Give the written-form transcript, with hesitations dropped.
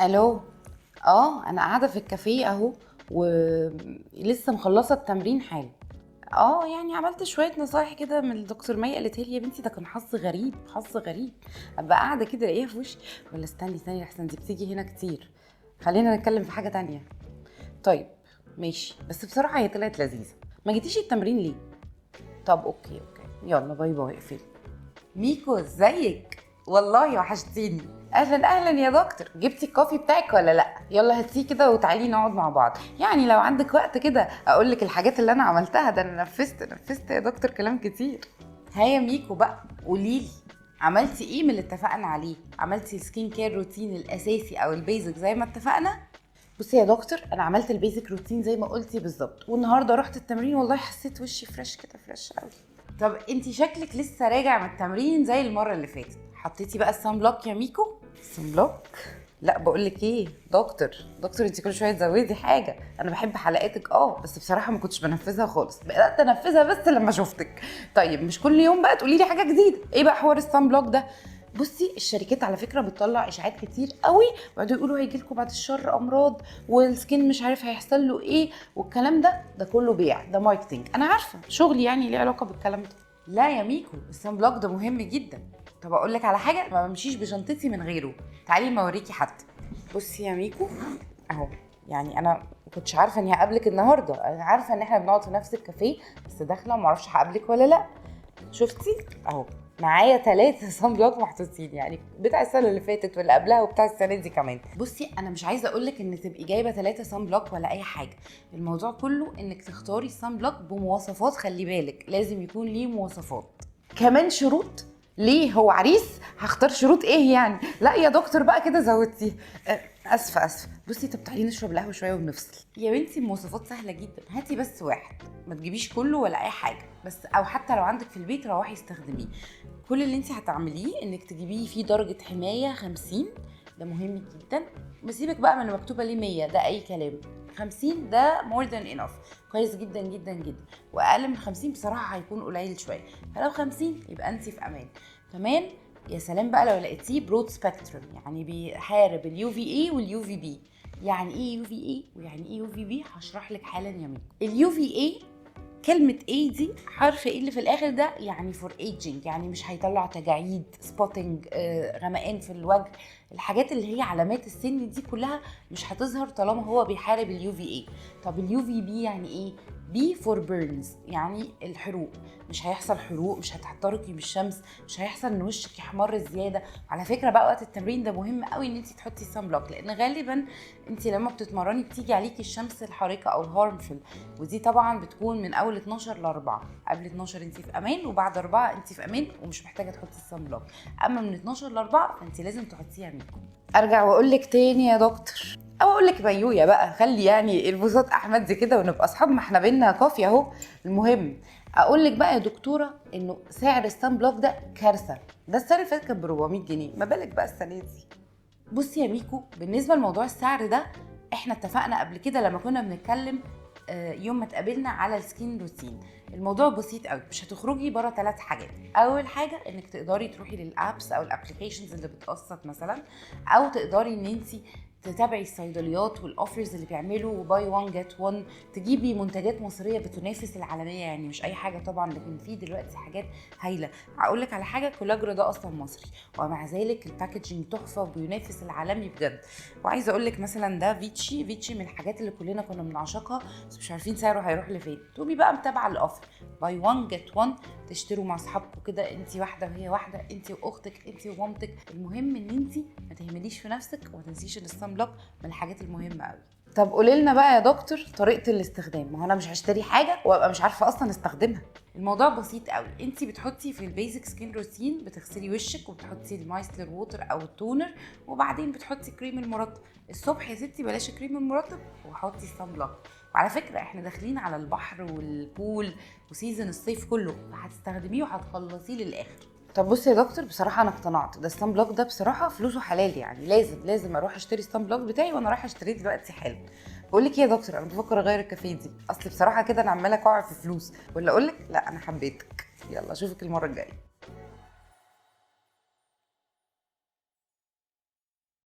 الو. انا قاعده في الكافيه اهو، ولسه مخلصه التمرين حالا. يعني عملت شويه نصايح كده من الدكتور مي، قالت لي يا بنتي ده كان حظ غريب، حظ غريب ابقى قاعده كده الاقيها في وشي. ولا استني احسن دي بتيجي هنا كتير. خلينا نتكلم في حاجه تانية. طيب ماشي، بس بصراحه هي طلعت لذيذه. ما جيتيش التمرين ليه؟ طب اوكي يلا باي باي اقفلي. ميكو ازيك؟ والله وحشتيني. اهلا اهلا يا دكتور، جبتي الكوفي بتاعك ولا لا؟ يلا هاتيه كده وتعالي نقعد مع بعض، يعني لو عندك وقت كده اقول لك الحاجات اللي انا عملتها. ده انا نفذت يا دكتور كلام كتير. ها يا ميكو بقى قولي لي، عملتي ايه من اللي اتفقنا عليه؟ عملتي السكين كير روتين الاساسي او البيزك زي ما اتفقنا؟ بصي يا دكتور، انا عملت البيزك روتين زي ما قلتي بالظبط، والنهارده رحت التمرين والله حسيت وشي فريش كده، فريش قوي. طب انتي شكلك لسه راجع من التمرين زي المره اللي فاتت. حطيتي بقى السان بلوك يا ميكو؟ سان بلوك؟ لا بقول لك ايه دكتور انت كل شويه تزودي حاجه. انا بحب حلقاتك بس بصراحه ما كنتش بنفذها خالص، بدات انفذها بس لما شفتك. طيب مش كل يوم بقى تقولي لي حاجه جديده. ايه بقى حوار السان بلوك ده؟ بصي الشركات على فكره بتطلع اشاعات كتير قوي، ويقعدوا يقولوا هيجي لكم بعد الشر امراض، والسكين مش عارف هيحصل له ايه، والكلام ده كله بيع، ده ماركتنج. انا عارفه شغلي يعني ليه علاقه بالكلام ده. لا يا ميكو، السان بلوك ده مهم جدا. طب اقول لك على حاجه، ما بمشيش بشنطتي من غيره. تعالي ما اوريكي حتى. بصي يا ميكو اهو، يعني انا ما كنتش عارفه اني هقابلك النهارده، انا عارفه ان احنا بنقعد في نفس الكافيه، بس داخله وما اعرفش هقابلك ولا لا. شفتي اهو، معايا 3 صن بلوك محطوطين، يعني بتاع السنه اللي فاتت واللي قبلها وبتاع السنه دي كمان. بصي انا مش عايزه اقول لك ان تبقي جايبه 3 صن بلوك ولا اي حاجه، الموضوع كله انك تختاري الصن بلوك بمواصفات. خلي بالك لازم يكون ليه مواصفات كمان شروط. ليه هو عريس هختار شروط ايه يعني؟ لا يا دكتور بقى كده زودتيه. اسفه. بصي طب تعالي نشرب القهوه شويه ونفصل. يا بنتي المواصفات سهله جدا، هاتي بس واحد، ما تجيبيش كله ولا اي حاجه، بس او حتى لو عندك في البيت روحي استخدميه. كل اللي انت هتعمليه انك تجيبيه فيه درجه حمايه 50، ده مهم جدا. بسيبك بقى من اللي مكتوبه ليه 100، ده اي كلام. 50 ده more than enough، كويس جدا جدا جدا. واقل من 50 بصراحه هيكون قليل شويه، فلو 50 يبقى انت في امان. كمان يا سلام بقى لو لقيتيه برود سبيكتروم، يعني بيحارب اليو في اي واليو في بي. يعني ايه يو في اي ويعني ايه يو في بي؟ هشرح لك حالا يا ميكو. اليو في اي كلمة اي دي حرف ايه اللي في الاخر ده، يعني فور ايجينج، يعني مش هيطلع تجاعيد، سبوتنج، غمقان في الوجه، الحاجات اللي هي علامات السن دي كلها مش هتظهر طالما هو بيحارب اليو في اي. طب اليو في بي يعني ايه؟ بي فور بيرنز، يعني الحروق. مش هيحصل حروق، مش هتحترقي من الشمس، مش هيحصل ان وشك يحمر زياده. على فكره بقى وقت التمرين ده مهم قوي ان انت تحطي سان بلوك، لان غالبا انت لما بتتمرني بتيجي عليكي الشمس الحارقه او الهارمفul، ودي طبعا بتكون من اول 12 ل 4. قبل 12 انت في امان، وبعد 4 انت في امان ومش محتاجه تحطي السان بلوك. اما من 12 ل 4 فانت لازم تحطيها منكم. ارجع واقول لك تاني يا دكتور، او اقول لك بيويا بقى، خلي يعني البساط احمد دي كده ونبقى اصحاب، ما احنا بينا كافي اهو. المهم اقول لك بقى يا دكتوره انه سعر السان بلوك ده كارثه. ده السنه اللي فاتت كان ب 400 جنيه، ما بالك بقى السنه دي. بصي يا ميكو، بالنسبه لموضوع السعر ده احنا اتفقنا قبل كده لما كنا بنتكلم يوم ما اتقابلنا على السكين روتين. الموضوع بسيط قوي، مش هتخرجي بره 3 حاجات. اول حاجه انك تقدري تروحي للابس او الابلكيشنز اللي بتقسط مثلا، او تقدري ان انت تتابعي الصيدليات والاوفرز اللي بيعملوا باي 1 جيت 1، تجيبي منتجات مصريه بتنافس العالميه، يعني مش اي حاجه طبعا، لكن في دلوقتي حاجات هايله. هقول لك على حاجه، كولاجرا ده اصلا مصري، ومع ذلك الباكجينج تحفه وبينافس العالمي بجد. وعايزه اقول لك مثلا ده فيتشي من الحاجات اللي كلنا كنا بنعشقها، بس مش عارفين سعره هيروح لفين. تقومي بقى متابعه الاوفر باي 1 جيت 1، تشتروا مع اصحابكم كده، انت واحده وهي واحده، انت واختك، انت ومامتك. المهم ان انت ما تهمليش في نفسك، وما تنسيش ان الصن بلوك من الحاجات المهمه قوي. طب قولي لنا بقى يا دكتور طريقه الاستخدام، ما هو انا مش هشتري حاجه وابقى مش عارفه اصلا استخدمها. الموضوع بسيط قوي، انت بتحطي في البيزك سكين روتين، بتغسلي وشك وبتحطي المايسلر ووتر او التونر، وبعدين بتحطي كريم المرطب. الصبح يا ستي بلاش كريم المرطب وحطي الصن بلوك. وعلى فكره احنا داخلين على البحر والبول وسيزن الصيف كله، فهتستخدميه وهتخلصيه للاخر. طب بصي يا دكتور، بصراحه انا اقتنعت، ده الصن بلوك ده بصراحه فلوسه حلال، يعني لازم اروح اشتري الصن بلوك بتاعي، وانا رايحه اشتريه دلوقتي حالا. بقول لك ايه يا دكتور، انا بفكر اغير الكافيه دي، اصل بصراحه كده انا عماله اقع في فلوس، ولا اقول لك لا انا حبيتك. يلا اشوفك المره الجايه.